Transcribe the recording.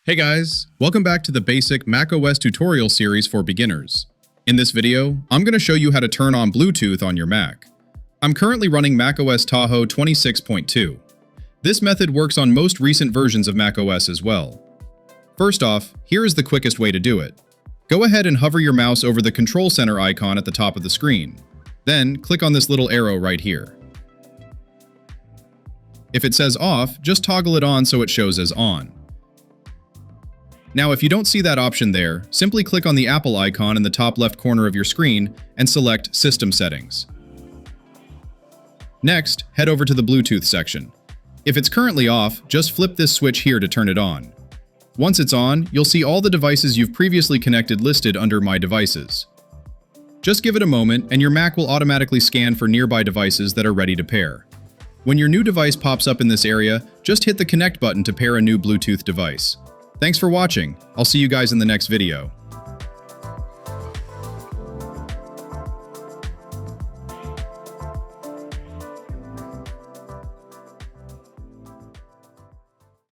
Hey guys, welcome back to the basic macOS tutorial series for beginners. In this video, I'm going to show you how to turn on Bluetooth on your Mac. I'm currently running macOS Tahoe 26.2. This method works on most recent versions of macOS as well. First off, here is the quickest way to do it. Go ahead and hover your mouse over the control center icon at the top of the screen. Then, click on this little arrow right here. If it says off, just toggle it on so it shows as on. Now, if you don't see that option there, simply click on the Apple icon in the top left corner of your screen and select System Settings. Next, head over to the Bluetooth section. If it's currently off, just flip this switch here to turn it on. Once it's on, you'll see all the devices you've previously connected listed under My Devices. Just give it a moment and your Mac will automatically scan for nearby devices that are ready to pair. When your new device pops up in this area, just hit the Connect button to pair a new Bluetooth device. Thanks for watching. I'll see you guys in the next video.